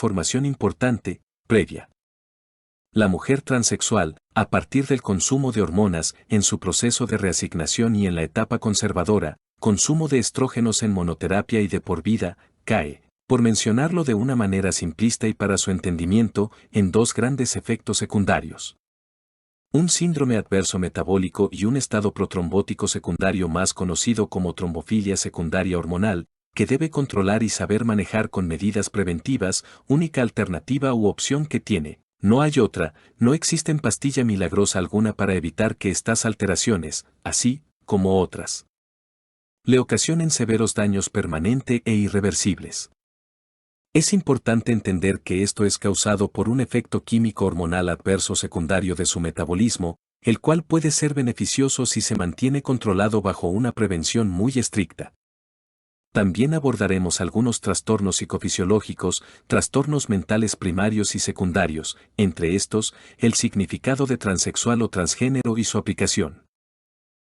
Información importante, previa. La mujer transexual, a partir del consumo de hormonas, en su proceso de reasignación y en la etapa conservadora, consumo de estrógenos en monoterapia y de por vida, cae, por mencionarlo de una manera simplista y para su entendimiento, en dos grandes efectos secundarios. Un síndrome adverso metabólico y un estado protrombótico secundario más conocido como trombofilia secundaria hormonal, que debe controlar y saber manejar con medidas preventivas, única alternativa u opción que tiene. No hay otra, no existe pastilla milagrosa alguna para evitar que estas alteraciones, así como otras, le ocasionen severos daños permanentes e irreversibles. Es importante entender que esto es causado por un efecto químico hormonal adverso secundario de su metabolismo, el cual puede ser beneficioso si se mantiene controlado bajo una prevención muy estricta. También abordaremos algunos trastornos psicofisiológicos, trastornos mentales primarios y secundarios, entre estos, el significado de transexual o transgénero y su aplicación.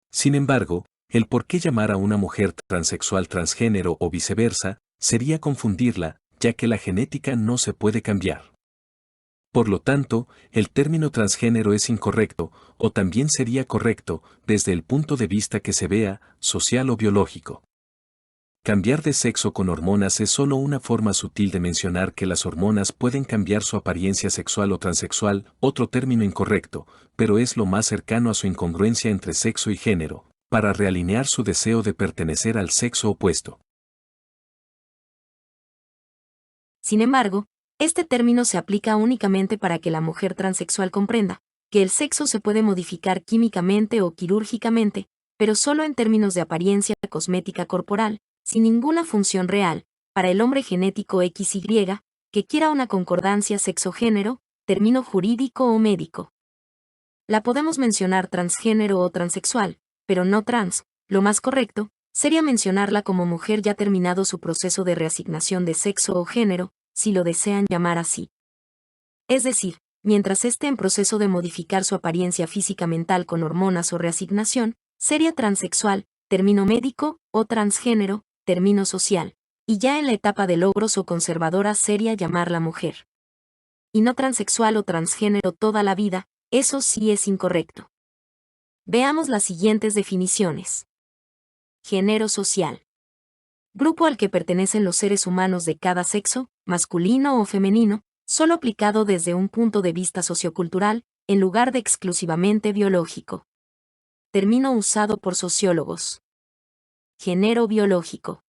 Sin embargo, el por qué llamar a una mujer transexual transgénero o viceversa, sería confundirla, ya que la genética no se puede cambiar. Por lo tanto, el término transgénero es incorrecto, o también sería correcto, desde el punto de vista que se vea, social o biológico. Cambiar de sexo con hormonas es solo una forma sutil de mencionar que las hormonas pueden cambiar su apariencia sexual o transexual, otro término incorrecto, pero es lo más cercano a su incongruencia entre sexo y género, para realinear su deseo de pertenecer al sexo opuesto. Sin embargo, este término se aplica únicamente para que la mujer transexual comprenda que el sexo se puede modificar químicamente o quirúrgicamente, pero solo en términos de apariencia cosmética corporal, sin ninguna función real, para el hombre genético XY, que quiera una concordancia sexo-género, término jurídico o médico. La podemos mencionar transgénero o transexual, pero no trans. Lo más correcto sería mencionarla como mujer ya terminado su proceso de reasignación de sexo o género, si lo desean llamar así. Es decir, mientras esté en proceso de modificar su apariencia física mental con hormonas o reasignación, sería transexual, término médico, o transgénero, término social, y ya en la etapa de logros o conservadora sería llamarla mujer. Y no transexual o transgénero toda la vida, eso sí es incorrecto. Veamos las siguientes definiciones. Género social. Grupo al que pertenecen los seres humanos de cada sexo, masculino o femenino, solo aplicado desde un punto de vista sociocultural, en lugar de exclusivamente biológico. Término usado por sociólogos. Género biológico.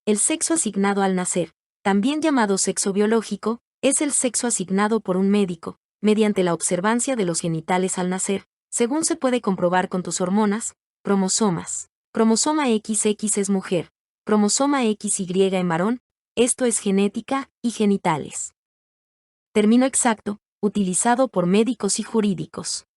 El sexo asignado al nacer, también llamado sexo biológico, es el sexo asignado por un médico, mediante la observancia de los genitales al nacer, según se puede comprobar con tus hormonas, cromosomas. Cromosoma XX es mujer, cromosoma XY en varón, esto es genética y genitales. Término exacto, utilizado por médicos y jurídicos.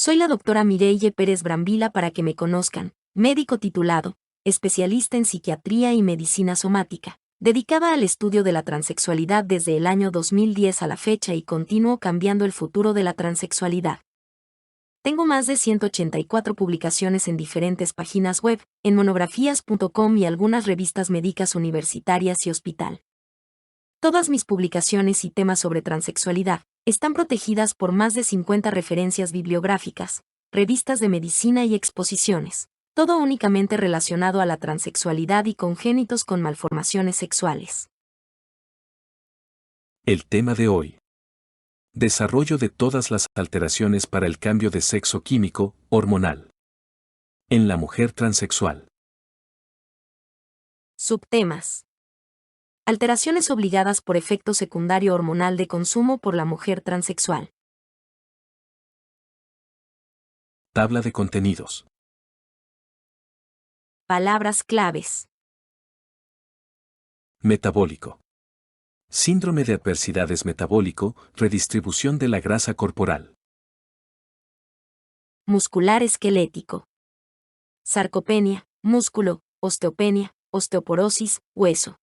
Soy la doctora Mireille Pérez Brambila para que me conozcan, médico titulado, especialista en psiquiatría y medicina somática, dedicada al estudio de la transexualidad desde el año 2010 a la fecha y continúo cambiando el futuro de la transexualidad. Tengo más de 184 publicaciones en diferentes páginas web, en monografías.com y algunas revistas médicas universitarias y hospital. Todas mis publicaciones y temas sobre transexualidad están protegidas por más de 50 referencias bibliográficas, revistas de medicina y exposiciones, todo únicamente relacionado a la transexualidad y congénitos con malformaciones sexuales. El tema de hoy. Desarrollo de todas las alteraciones para el cambio de sexo químico, hormonal. En la mujer transexual. Subtemas. Alteraciones obligadas por efecto secundario hormonal de consumo por la mujer transexual. Tabla de contenidos. Palabras claves. Metabólico. Síndrome de adversidades metabólico, redistribución de la grasa corporal. Muscular esquelético. Sarcopenia, músculo, osteopenia, osteoporosis, hueso.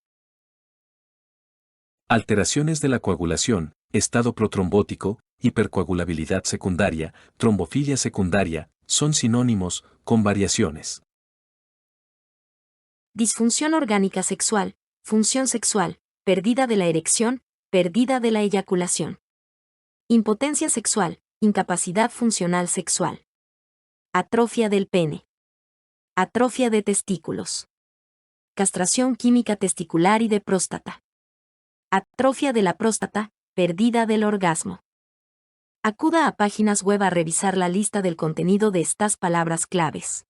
Alteraciones de la coagulación, estado protrombótico, hipercoagulabilidad secundaria, trombofilia secundaria, son sinónimos, con variaciones. Disfunción orgánica sexual, función sexual, pérdida de la erección, pérdida de la eyaculación. Impotencia sexual, incapacidad funcional sexual. Atrofia del pene. Atrofia de testículos. Castración química testicular y de próstata. Atrofia de la próstata, pérdida del orgasmo. Acuda a páginas web a revisar la lista del contenido de estas palabras claves.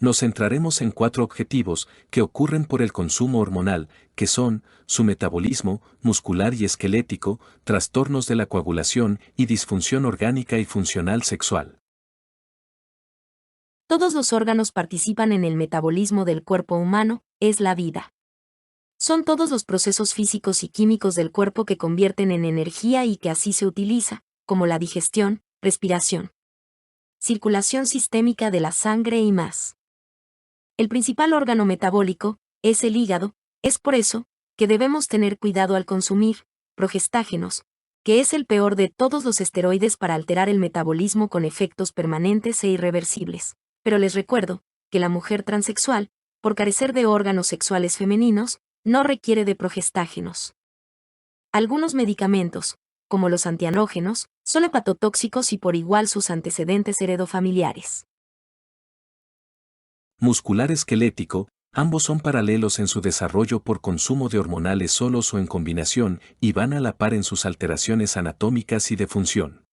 Nos centraremos en 4 objetivos que ocurren por el consumo hormonal, que son su metabolismo, muscular y esquelético, trastornos de la coagulación y disfunción orgánica y funcional sexual. Todos los órganos participan en el metabolismo del cuerpo humano, es la vida. Son todos los procesos físicos y químicos del cuerpo que convierten en energía y que así se utiliza, como la digestión, respiración, circulación sistémica de la sangre y más. El principal órgano metabólico es el hígado, es por eso que debemos tener cuidado al consumir progestágenos, que es el peor de todos los esteroides para alterar el metabolismo con efectos permanentes e irreversibles. Pero les recuerdo que la mujer transexual, por carecer de órganos sexuales femeninos, no requiere de progestágenos. Algunos medicamentos, como los antiandrógenos, son hepatotóxicos y por igual sus antecedentes heredofamiliares. Muscular esquelético, ambos son paralelos en su desarrollo por consumo de hormonales solos o en combinación y van a la par en sus alteraciones anatómicas y de función.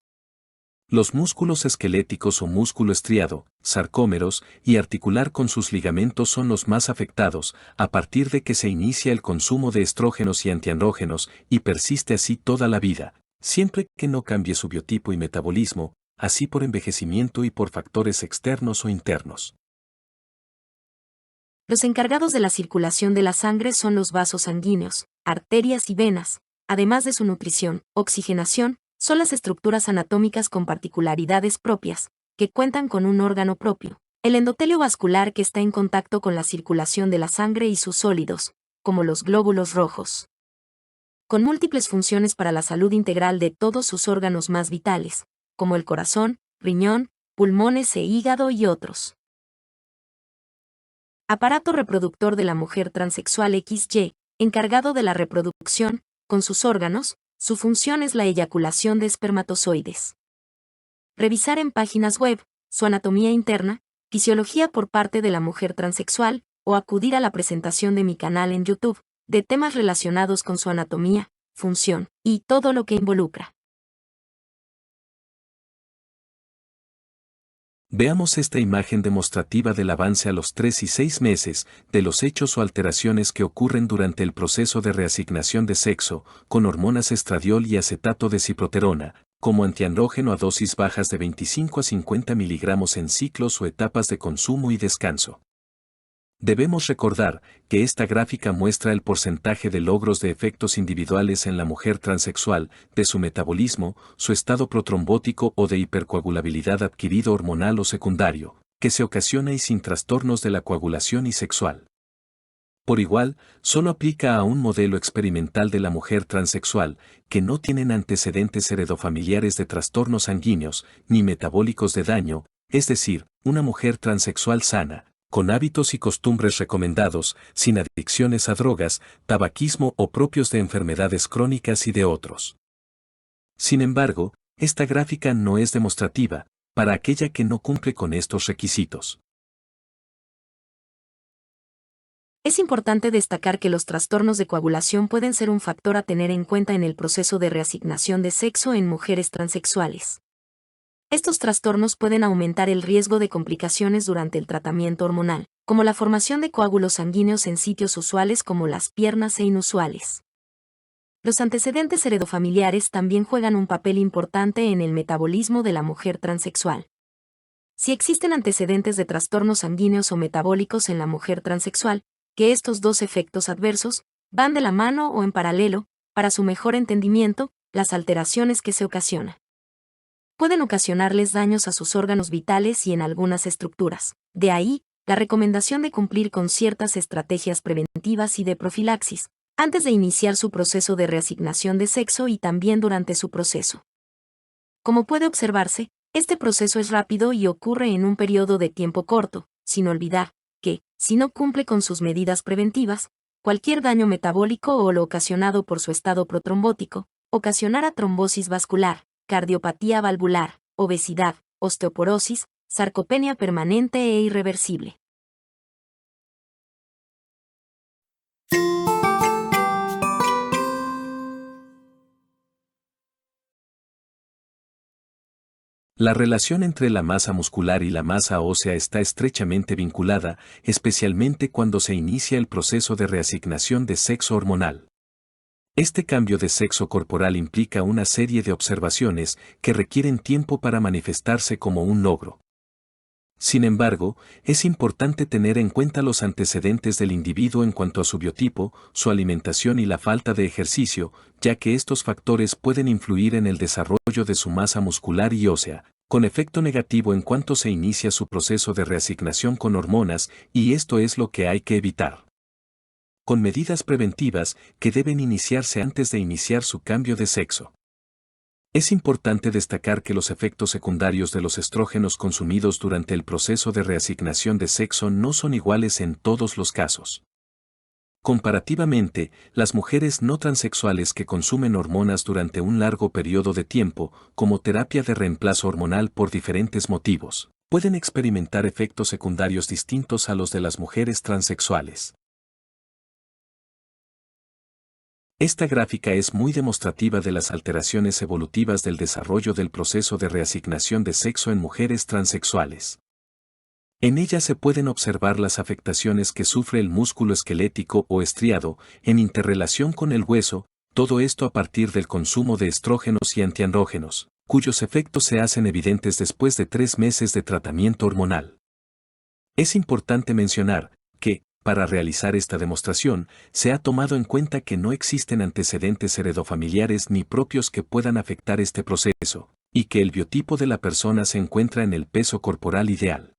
Los músculos esqueléticos o músculo estriado, sarcómeros y articular con sus ligamentos son los más afectados, a partir de que se inicia el consumo de estrógenos y antiandrógenos y persiste así toda la vida, siempre que no cambie su biotipo y metabolismo, así por envejecimiento y por factores externos o internos. Los encargados de la circulación de la sangre son los vasos sanguíneos, arterias y venas, además de su nutrición, oxigenación, son las estructuras anatómicas con particularidades propias, que cuentan con un órgano propio, el endotelio vascular que está en contacto con la circulación de la sangre y sus sólidos, como los glóbulos rojos. Con múltiples funciones para la salud integral de todos sus órganos más vitales, como el corazón, riñón, pulmones e hígado y otros. Aparato reproductor de la mujer transexual XY, encargado de la reproducción, con sus órganos, su función es la eyaculación de espermatozoides. Revisar en páginas web, su anatomía interna, fisiología por parte de la mujer transexual, o acudir a la presentación de mi canal en YouTube, de temas relacionados con su anatomía, función, y todo lo que involucra. Veamos esta imagen demostrativa del avance a los 3 y 6 meses de los hechos o alteraciones que ocurren durante el proceso de reasignación de sexo, con hormonas estradiol y acetato de ciproterona, como antiandrógeno a dosis bajas de 25 a 50 miligramos en ciclos o etapas de consumo y descanso. Debemos recordar que esta gráfica muestra el porcentaje de logros de efectos individuales en la mujer transexual, de su metabolismo, su estado protrombótico o de hipercoagulabilidad adquirido hormonal o secundario, que se ocasiona y sin trastornos de la coagulación y sexual. Por igual, solo aplica a un modelo experimental de la mujer transexual, que no tienen antecedentes heredofamiliares de trastornos sanguíneos, ni metabólicos de daño, es decir, una mujer transexual sana, con hábitos y costumbres recomendados, sin adicciones a drogas, tabaquismo o propios de enfermedades crónicas y de otros. Sin embargo, esta gráfica no es demostrativa, para aquella que no cumple con estos requisitos. Es importante destacar que los trastornos de coagulación pueden ser un factor a tener en cuenta en el proceso de reasignación de sexo en mujeres transexuales. Estos trastornos pueden aumentar el riesgo de complicaciones durante el tratamiento hormonal, como la formación de coágulos sanguíneos en sitios usuales como las piernas e inusuales. Los antecedentes heredofamiliares también juegan un papel importante en el metabolismo de la mujer transexual. Si existen antecedentes de trastornos sanguíneos o metabólicos en la mujer transexual, que estos dos efectos adversos van de la mano o en paralelo, para su mejor entendimiento, las alteraciones que se ocasionan pueden ocasionarles daños a sus órganos vitales y en algunas estructuras. De ahí, la recomendación de cumplir con ciertas estrategias preventivas y de profilaxis, antes de iniciar su proceso de reasignación de sexo y también durante su proceso. Como puede observarse, este proceso es rápido y ocurre en un periodo de tiempo corto, sin olvidar que, si no cumple con sus medidas preventivas, cualquier daño metabólico o lo ocasionado por su estado protrombótico, ocasionará trombosis vascular, cardiopatía valvular, obesidad, osteoporosis, sarcopenia permanente e irreversible. La relación entre la masa muscular y la masa ósea está estrechamente vinculada, especialmente cuando se inicia el proceso de reasignación de sexo hormonal. Este cambio de sexo corporal implica una serie de observaciones que requieren tiempo para manifestarse como un logro. Sin embargo, es importante tener en cuenta los antecedentes del individuo en cuanto a su biotipo, su alimentación y la falta de ejercicio, ya que estos factores pueden influir en el desarrollo de su masa muscular y ósea, con efecto negativo en cuanto se inicia su proceso de reasignación con hormonas, y esto es lo que hay que evitar. Con medidas preventivas que deben iniciarse antes de iniciar su cambio de sexo. Es importante destacar que los efectos secundarios de los estrógenos consumidos durante el proceso de reasignación de sexo no son iguales en todos los casos. Comparativamente, las mujeres no transexuales que consumen hormonas durante un largo periodo de tiempo, como terapia de reemplazo hormonal por diferentes motivos, pueden experimentar efectos secundarios distintos a los de las mujeres transexuales. Esta gráfica es muy demostrativa de las alteraciones evolutivas del desarrollo del proceso de reasignación de sexo en mujeres transexuales. En ella se pueden observar las afectaciones que sufre el músculo esquelético o estriado en interrelación con el hueso, todo esto a partir del consumo de estrógenos y antiandrógenos, cuyos efectos se hacen evidentes después de 3 meses de tratamiento hormonal. Es importante mencionar que, para realizar esta demostración, se ha tomado en cuenta que no existen antecedentes heredofamiliares ni propios que puedan afectar este proceso, y que el biotipo de la persona se encuentra en el peso corporal ideal.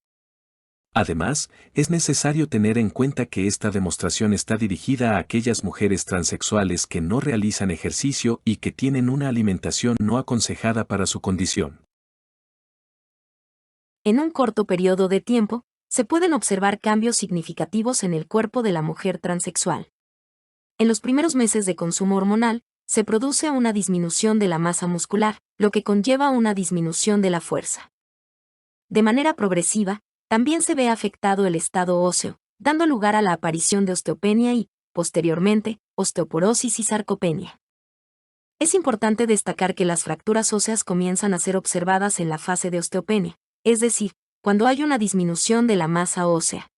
Además, es necesario tener en cuenta que esta demostración está dirigida a aquellas mujeres transexuales que no realizan ejercicio y que tienen una alimentación no aconsejada para su condición. En un corto periodo de tiempo, se pueden observar cambios significativos en el cuerpo de la mujer transexual. En los primeros meses de consumo hormonal, se produce una disminución de la masa muscular, lo que conlleva una disminución de la fuerza. De manera progresiva, también se ve afectado el estado óseo, dando lugar a la aparición de osteopenia y, posteriormente, osteoporosis y sarcopenia. Es importante destacar que las fracturas óseas comienzan a ser observadas en la fase de osteopenia, es decir, cuando hay una disminución de la masa ósea.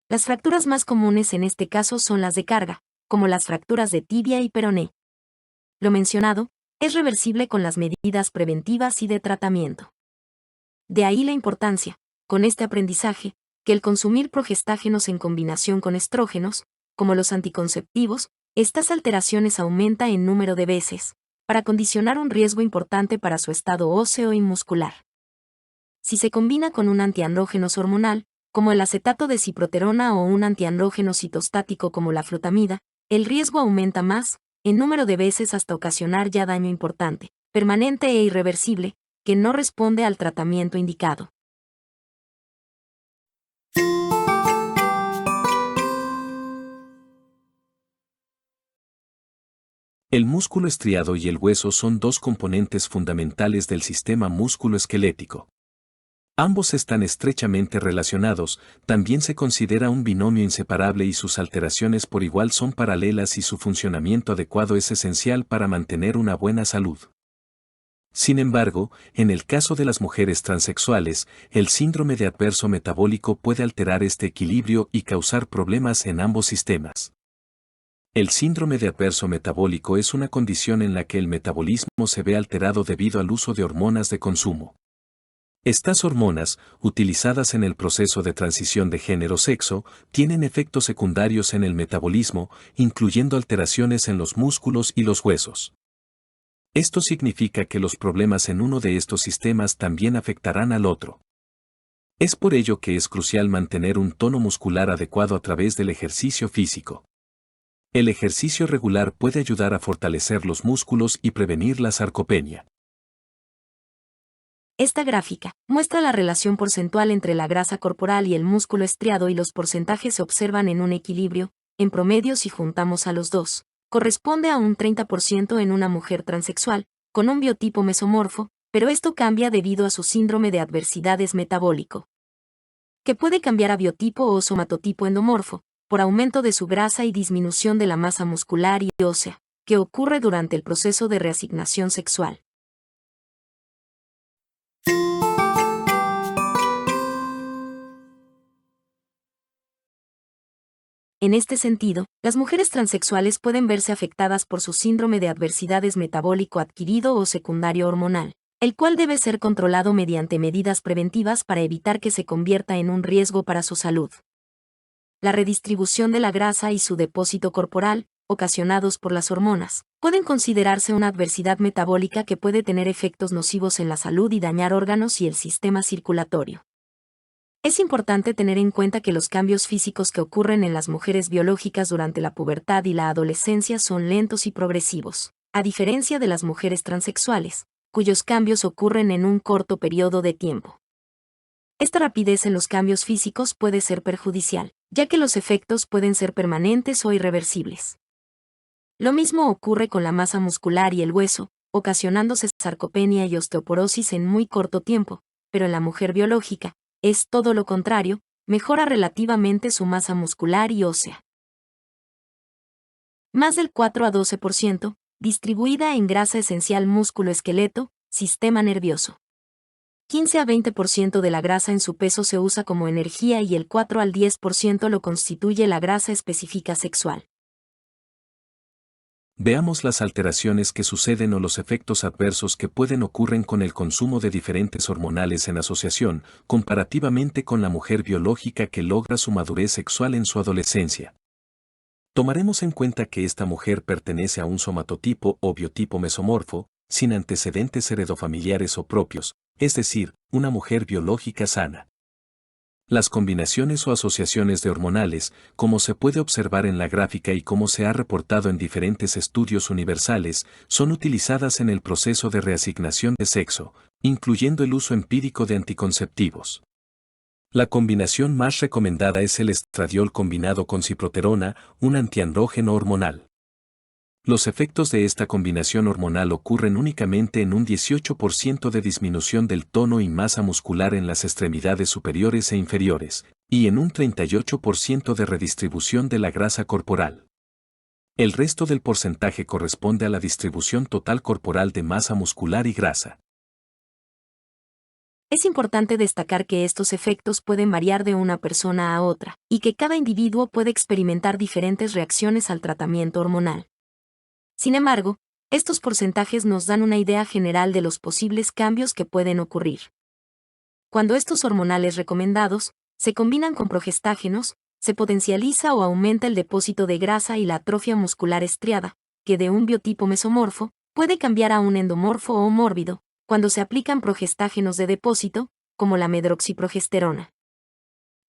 Las fracturas más comunes en este caso son las de carga, como las fracturas de tibia y peroné. Lo mencionado es reversible con las medidas preventivas y de tratamiento. De ahí la importancia, con este aprendizaje, que el consumir progestágenos en combinación con estrógenos, como los anticonceptivos, estas alteraciones aumenta en número de veces, para condicionar un riesgo importante para su estado óseo y muscular. Si se combina con un antiandrógenos hormonal, como el acetato de ciproterona o un antiandrógeno citostático como la flutamida, el riesgo aumenta más, en número de veces hasta ocasionar ya daño importante, permanente e irreversible, que no responde al tratamiento indicado. El músculo estriado y el hueso son dos componentes fundamentales del sistema músculo-esquelético. Ambos están estrechamente relacionados, también se considera un binomio inseparable y sus alteraciones por igual son paralelas y su funcionamiento adecuado es esencial para mantener una buena salud. Sin embargo, en el caso de las mujeres transexuales, el síndrome de adverso metabólico puede alterar este equilibrio y causar problemas en ambos sistemas. El síndrome de adverso metabólico es una condición en la que el metabolismo se ve alterado debido al uso de hormonas de consumo. Estas hormonas, utilizadas en el proceso de transición de género-sexo, tienen efectos secundarios en el metabolismo, incluyendo alteraciones en los músculos y los huesos. Esto significa que los problemas en uno de estos sistemas también afectarán al otro. Es por ello que es crucial mantener un tono muscular adecuado a través del ejercicio físico. El ejercicio regular puede ayudar a fortalecer los músculos y prevenir la sarcopenia. Esta gráfica muestra la relación porcentual entre la grasa corporal y el músculo estriado y los porcentajes se observan en un equilibrio, en promedio si juntamos a los dos. Corresponde a un 30% en una mujer transexual, con un biotipo mesomorfo, pero esto cambia debido a su síndrome de adversidades metabólico, que puede cambiar a biotipo o somatotipo endomorfo, por aumento de su grasa y disminución de la masa muscular y ósea, que ocurre durante el proceso de reasignación sexual. En este sentido, las mujeres transexuales pueden verse afectadas por su síndrome de adversidades metabólico adquirido o secundario hormonal, el cual debe ser controlado mediante medidas preventivas para evitar que se convierta en un riesgo para su salud. La redistribución de la grasa y su depósito corporal, ocasionados por las hormonas, pueden considerarse una adversidad metabólica que puede tener efectos nocivos en la salud y dañar órganos y el sistema circulatorio. Es importante tener en cuenta que los cambios físicos que ocurren en las mujeres biológicas durante la pubertad y la adolescencia son lentos y progresivos, a diferencia de las mujeres transexuales, cuyos cambios ocurren en un corto periodo de tiempo. Esta rapidez en los cambios físicos puede ser perjudicial, ya que los efectos pueden ser permanentes o irreversibles. Lo mismo ocurre con la masa muscular y el hueso, ocasionándose sarcopenia y osteoporosis en muy corto tiempo, pero en la mujer biológica, es todo lo contrario, mejora relativamente su masa muscular y ósea. Más del 4 a 12%, distribuida en grasa esencial músculo-esqueleto, sistema nervioso. 15 a 20% de la grasa en su peso se usa como energía y el 4 al 10% lo constituye la grasa específica sexual. Veamos las alteraciones que suceden o los efectos adversos que pueden ocurrir con el consumo de diferentes hormonales en asociación, comparativamente con la mujer biológica que logra su madurez sexual en su adolescencia. Tomaremos en cuenta que esta mujer pertenece a un somatotipo o biotipo mesomorfo, sin antecedentes heredofamiliares o propios, es decir, una mujer biológica sana. Las combinaciones o asociaciones de hormonales, como se puede observar en la gráfica y como se ha reportado en diferentes estudios universales, son utilizadas en el proceso de reasignación de sexo, incluyendo el uso empírico de anticonceptivos. La combinación más recomendada es el estradiol combinado con ciproterona, un antiandrógeno hormonal. Los efectos de esta combinación hormonal ocurren únicamente en un 18% de disminución del tono y masa muscular en las extremidades superiores e inferiores, y en un 38% de redistribución de la grasa corporal. El resto del porcentaje corresponde a la distribución total corporal de masa muscular y grasa. Es importante destacar que estos efectos pueden variar de una persona a otra, y que cada individuo puede experimentar diferentes reacciones al tratamiento hormonal. Sin embargo, estos porcentajes nos dan una idea general de los posibles cambios que pueden ocurrir. Cuando estos hormonales recomendados se combinan con progestágenos, se potencializa o aumenta el depósito de grasa y la atrofia muscular estriada, que de un biotipo mesomorfo puede cambiar a un endomorfo o mórbido, cuando se aplican progestágenos de depósito, como la medroxiprogesterona.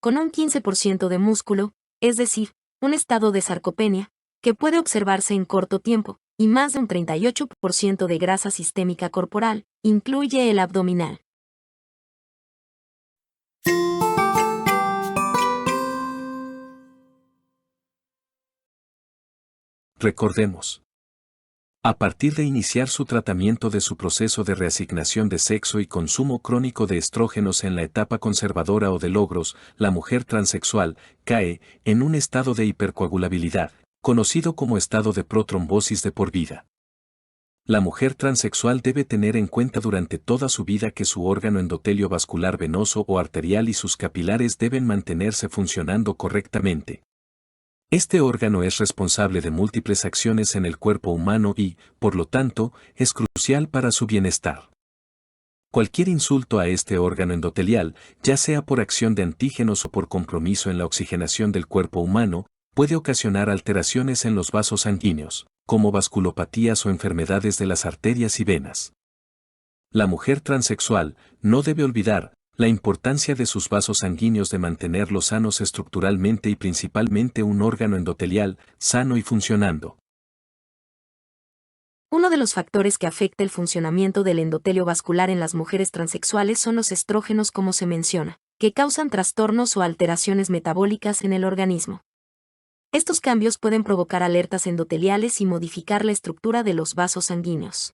Con un 15% de músculo, es decir, un estado de sarcopenia, que puede observarse en corto tiempo, y más de un 38% de grasa sistémica corporal, incluye el abdominal. Recordemos. A partir de iniciar su tratamiento de su proceso de reasignación de sexo y consumo crónico de estrógenos en la etapa conservadora o de logros, la mujer transexual cae en un estado de hipercoagulabilidad, conocido como estado de protrombosis de por vida. La mujer transexual debe tener en cuenta durante toda su vida que su órgano endotelio vascular venoso o arterial y sus capilares deben mantenerse funcionando correctamente. Este órgano es responsable de múltiples acciones en el cuerpo humano y, por lo tanto, es crucial para su bienestar. Cualquier insulto a este órgano endotelial, ya sea por acción de antígenos o por compromiso en la oxigenación del cuerpo humano, puede ocasionar alteraciones en los vasos sanguíneos, como vasculopatías o enfermedades de las arterias y venas. La mujer transexual no debe olvidar, La importancia de sus vasos sanguíneos de mantenerlos sanos estructuralmente y principalmente un órgano endotelial sano y funcionando. Uno de los factores que afecta el funcionamiento del endotelio vascular en las mujeres transexuales son los estrógenos, como se menciona, que causan trastornos o alteraciones metabólicas en el organismo. Estos cambios pueden provocar alertas endoteliales y modificar la estructura de los vasos sanguíneos.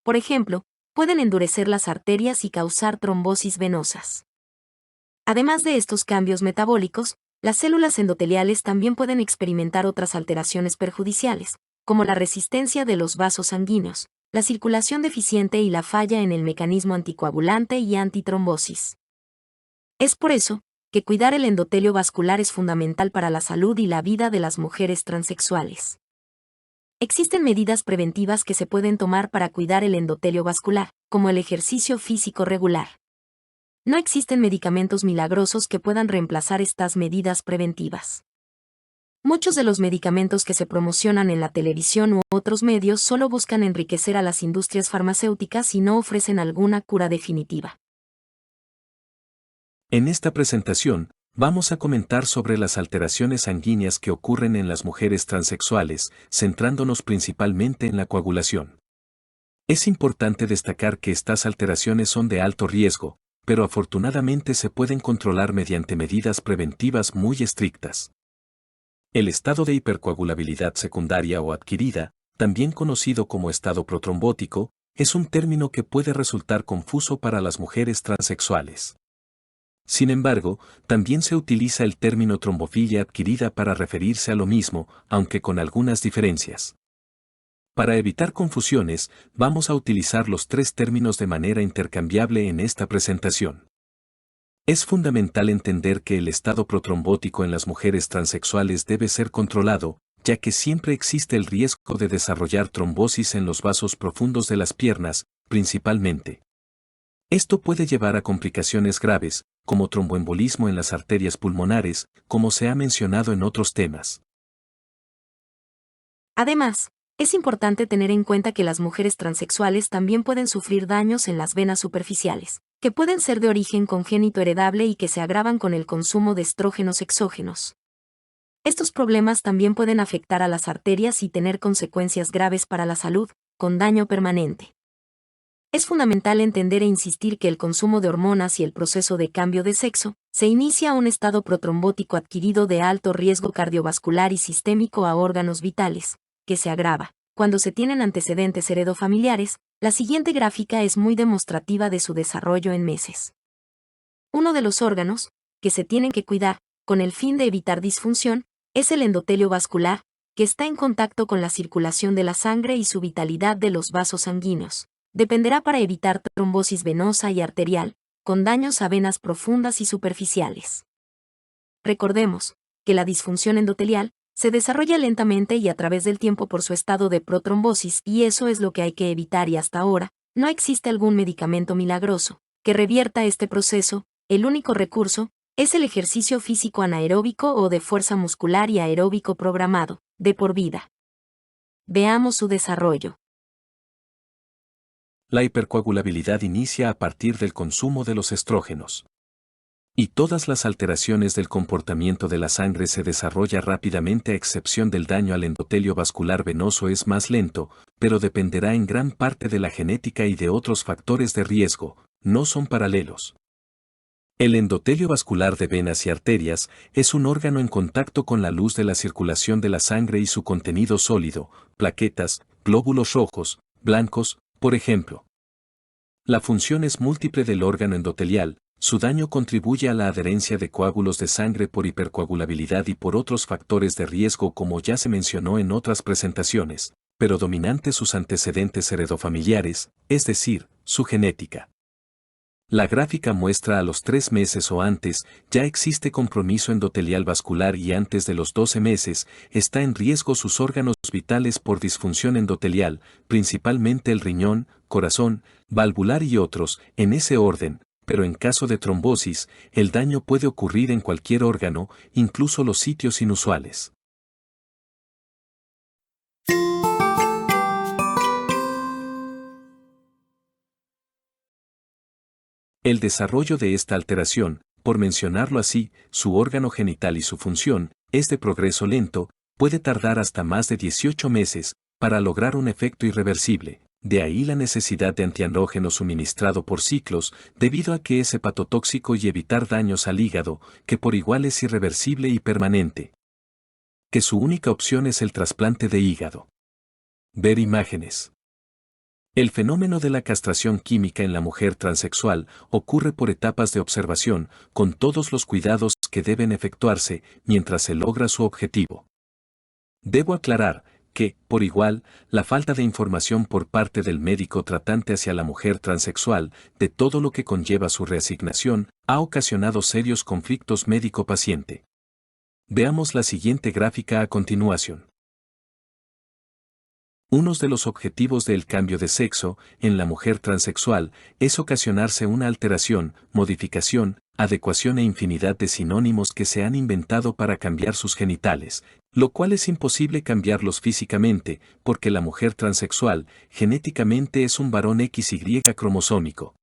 Por ejemplo, pueden endurecer las arterias y causar trombosis venosas. Además de estos cambios metabólicos, las células endoteliales también pueden experimentar otras alteraciones perjudiciales, como la resistencia de los vasos sanguíneos, la circulación deficiente y la falla en el mecanismo anticoagulante y antitrombosis. Es por eso que cuidar el endotelio vascular es fundamental para la salud y la vida de las mujeres transexuales. Existen medidas preventivas que se pueden tomar para cuidar el endotelio vascular, como el ejercicio físico regular. No existen medicamentos milagrosos que puedan reemplazar estas medidas preventivas. Muchos de los medicamentos que se promocionan en la televisión u otros medios solo buscan enriquecer a las industrias farmacéuticas y no ofrecen alguna cura definitiva. En esta presentación, vamos a comentar sobre las alteraciones sanguíneas que ocurren en las mujeres transexuales, centrándonos principalmente en la coagulación. Es importante destacar que estas alteraciones son de alto riesgo, pero afortunadamente se pueden controlar mediante medidas preventivas muy estrictas. El estado de hipercoagulabilidad secundaria o adquirida, también conocido como estado protrombótico, es un término que puede resultar confuso para las mujeres transexuales. Sin embargo, también se utiliza el término trombofilia adquirida para referirse a lo mismo, aunque con algunas diferencias. Para evitar confusiones, vamos a utilizar los tres términos de manera intercambiable en esta presentación. Es fundamental entender que el estado protrombótico en las mujeres transexuales debe ser controlado, ya que siempre existe el riesgo de desarrollar trombosis en los vasos profundos de las piernas, principalmente. Esto puede llevar a complicaciones graves, como tromboembolismo en las arterias pulmonares, como se ha mencionado en otros temas. Además, es importante tener en cuenta que las mujeres transexuales también pueden sufrir daños en las venas superficiales, que pueden ser de origen congénito heredable y que se agravan con el consumo de estrógenos exógenos. Estos problemas también pueden afectar a las arterias y tener consecuencias graves para la salud, con daño permanente. Es fundamental entender e insistir que el consumo de hormonas y el proceso de cambio de sexo se inicia un estado protrombótico adquirido de alto riesgo cardiovascular y sistémico a órganos vitales, que se agrava cuando se tienen antecedentes heredofamiliares. La siguiente gráfica es muy demostrativa de su desarrollo en meses. Uno de los órganos que se tienen que cuidar, con el fin de evitar disfunción, es el endotelio vascular, que está en contacto con la circulación de la sangre y su vitalidad de los vasos sanguíneos. Dependerá para evitar trombosis venosa y arterial, con daños a venas profundas y superficiales. Recordemos que la disfunción endotelial se desarrolla lentamente y a través del tiempo por su estado de protrombosis, y eso es lo que hay que evitar, y hasta ahora no existe algún medicamento milagroso que revierta este proceso. El único recurso es el ejercicio físico anaeróbico o de fuerza muscular y aeróbico programado, de por vida. Veamos su desarrollo. La hipercoagulabilidad inicia a partir del consumo de los estrógenos. Y todas las alteraciones del comportamiento de la sangre se desarrolla rápidamente, a excepción del daño al endotelio vascular venoso es más lento, pero dependerá en gran parte de la genética y de otros factores de riesgo, no son paralelos. El endotelio vascular de venas y arterias es un órgano en contacto con la luz de la circulación de la sangre y su contenido sólido, plaquetas, glóbulos rojos, blancos, por ejemplo. La función es múltiple del órgano endotelial. Su daño contribuye a la adherencia de coágulos de sangre por hipercoagulabilidad y por otros factores de riesgo, como ya se mencionó en otras presentaciones, pero dominante sus antecedentes heredofamiliares, es decir, su genética. La gráfica muestra a los 3 meses o antes, ya existe compromiso endotelial vascular, y antes de los 12 meses, está en riesgo sus órganos vitales por disfunción endotelial, principalmente el riñón, corazón, valvular y otros, en ese orden, pero en caso de trombosis, el daño puede ocurrir en cualquier órgano, incluso los sitios inusuales. El desarrollo de esta alteración, por mencionarlo así, su órgano genital y su función, es de progreso lento, puede tardar hasta más de 18 meses para lograr un efecto irreversible. De ahí la necesidad de antiandrógeno suministrado por ciclos, debido a que es hepatotóxico y evitar daños al hígado, que por igual es irreversible y permanente. Que su única opción es el trasplante de hígado. Ver imágenes. El fenómeno de la castración química en la mujer transexual ocurre por etapas de observación, con todos los cuidados que deben efectuarse mientras se logra su objetivo. Debo aclarar que, por igual, la falta de información por parte del médico tratante hacia la mujer transexual de todo lo que conlleva su reasignación ha ocasionado serios conflictos médico-paciente. Veamos la siguiente gráfica a continuación. Uno de los objetivos del cambio de sexo en la mujer transexual es ocasionarse una alteración, modificación, adecuación e infinidad de sinónimos que se han inventado para cambiar sus genitales, lo cual es imposible cambiarlos físicamente, porque la mujer transexual genéticamente es un varón XY cromosómico.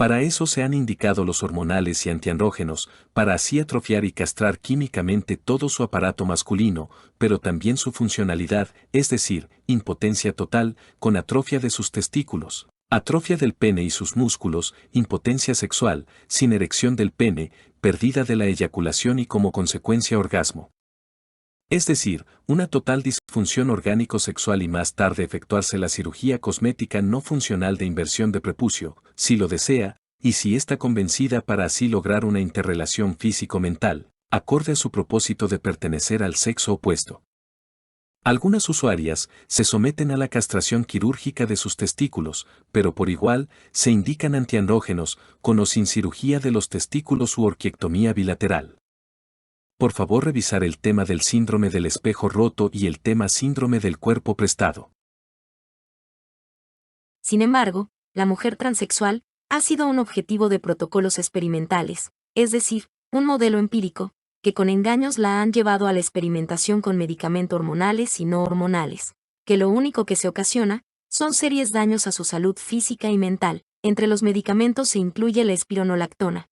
Para eso se han indicado los hormonales y antiandrógenos, para así atrofiar y castrar químicamente todo su aparato masculino, pero también su funcionalidad, es decir, impotencia total, con atrofia de sus testículos, atrofia del pene y sus músculos, impotencia sexual, sin erección del pene, pérdida de la eyaculación y como consecuencia orgasmo. Es decir, una total disfunción orgánico-sexual y más tarde efectuarse la cirugía cosmética no funcional de inversión de prepucio, si lo desea, y si está convencida para así lograr una interrelación físico-mental, acorde a su propósito de pertenecer al sexo opuesto. Algunas usuarias se someten a la castración quirúrgica de sus testículos, pero por igual se indican antiandrógenos, con o sin cirugía de los testículos u orquiectomía bilateral. Por favor revisar el tema del síndrome del espejo roto y el tema síndrome del cuerpo prestado. Sin embargo, la mujer transexual ha sido un objetivo de protocolos experimentales, es decir, un modelo empírico, que con engaños la han llevado a la experimentación con medicamentos hormonales y no hormonales, que lo único que se ocasiona son serios daños a su salud física y mental. Entre los medicamentos se incluye la espironolactona,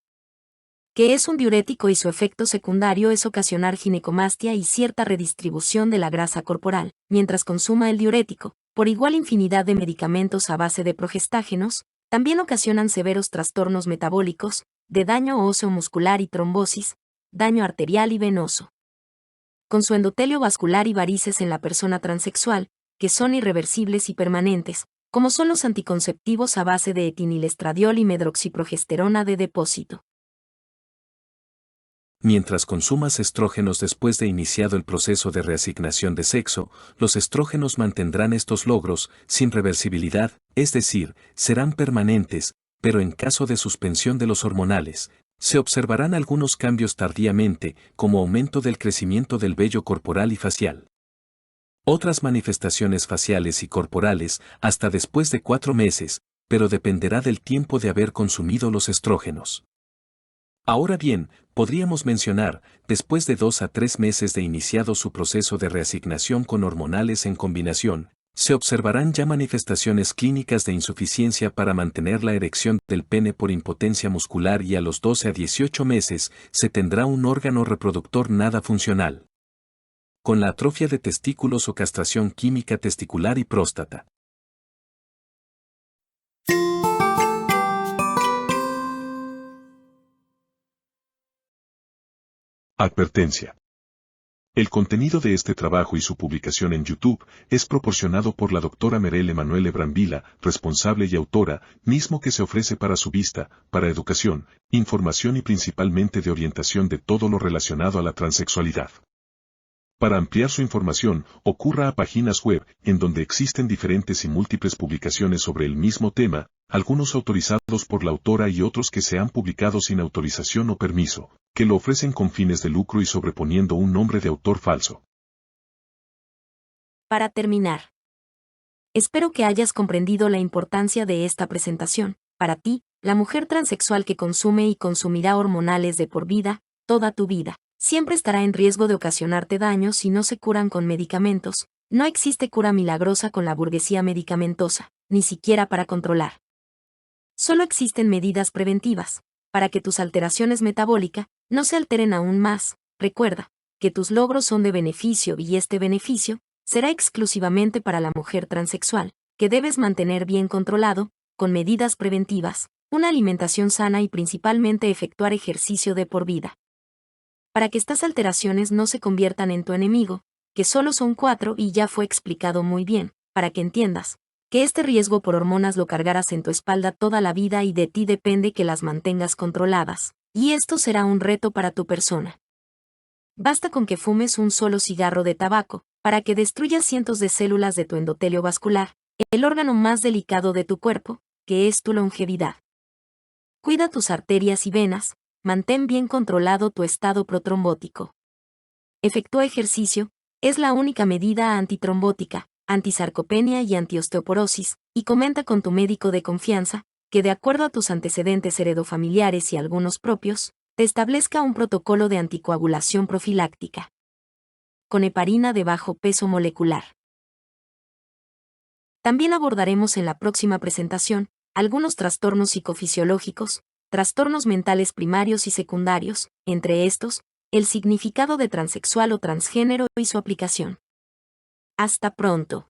que es un diurético y su efecto secundario es ocasionar ginecomastia y cierta redistribución de la grasa corporal, mientras consuma el diurético. Por igual infinidad de medicamentos a base de progestágenos, también ocasionan severos trastornos metabólicos, de daño óseo muscular y trombosis, daño arterial y venoso. Con su endotelio vascular y varices en la persona transexual, que son irreversibles y permanentes, como son los anticonceptivos a base de etinilestradiol y medroxiprogesterona de depósito. Mientras consumas estrógenos después de iniciado el proceso de reasignación de sexo, los estrógenos mantendrán estos logros sin reversibilidad, es decir, serán permanentes, pero en caso de suspensión de los hormonales, se observarán algunos cambios tardíamente, como aumento del crecimiento del vello corporal y facial. Otras manifestaciones faciales y corporales hasta después de 4 meses, pero dependerá del tiempo de haber consumido los estrógenos. Ahora bien, podríamos mencionar, después de 2 a 3 meses de iniciado su proceso de reasignación con hormonales en combinación, se observarán ya manifestaciones clínicas de insuficiencia para mantener la erección del pene por impotencia muscular y a los 12 a 18 meses se tendrá un órgano reproductor nada funcional, con la atrofia de testículos o castración química testicular y próstata. Advertencia. El contenido de este trabajo y su publicación en YouTube es proporcionado por la doctora Merele Emanuele Brambilla, responsable y autora, mismo que se ofrece para su vista, para educación, información y principalmente de orientación de todo lo relacionado a la transexualidad. Para ampliar su información, ocurra a páginas web, en donde existen diferentes y múltiples publicaciones sobre el mismo tema, algunos autorizados por la autora y otros que se han publicado sin autorización o permiso, que lo ofrecen con fines de lucro y sobreponiendo un nombre de autor falso. Para terminar, espero que hayas comprendido la importancia de esta presentación. Para ti, la mujer transexual que consume y consumirá hormonales de por vida, toda tu vida, siempre estará en riesgo de ocasionarte daños si no se curan con medicamentos. No existe cura milagrosa con la burguesía medicamentosa, ni siquiera para controlar Solo existen medidas preventivas, para que tus alteraciones metabólicas no se alteren aún más. Recuerda que tus logros son de beneficio y este beneficio será exclusivamente para la mujer transexual, que debes mantener bien controlado, con medidas preventivas, una alimentación sana y principalmente efectuar ejercicio de por vida. Para que estas alteraciones no se conviertan en tu enemigo, que solo son 4 y ya fue explicado muy bien, para que entiendas que este riesgo por hormonas lo cargarás en tu espalda toda la vida y de ti depende que las mantengas controladas, y esto será un reto para tu persona. Basta con que fumes un solo cigarro de tabaco, para que destruyas cientos de células de tu endotelio vascular, el órgano más delicado de tu cuerpo, que es tu longevidad. Cuida tus arterias y venas, mantén bien controlado tu estado protrombótico. Efectúa ejercicio, es la única medida antitrombótica, antisarcopenia y antiosteoporosis, y comenta con tu médico de confianza, que de acuerdo a tus antecedentes heredofamiliares y algunos propios, te establezca un protocolo de anticoagulación profiláctica. Con heparina de bajo peso molecular. También abordaremos en la próxima presentación algunos trastornos psicofisiológicos, trastornos mentales primarios y secundarios, entre estos, el significado de transexual o transgénero y su aplicación. Hasta pronto.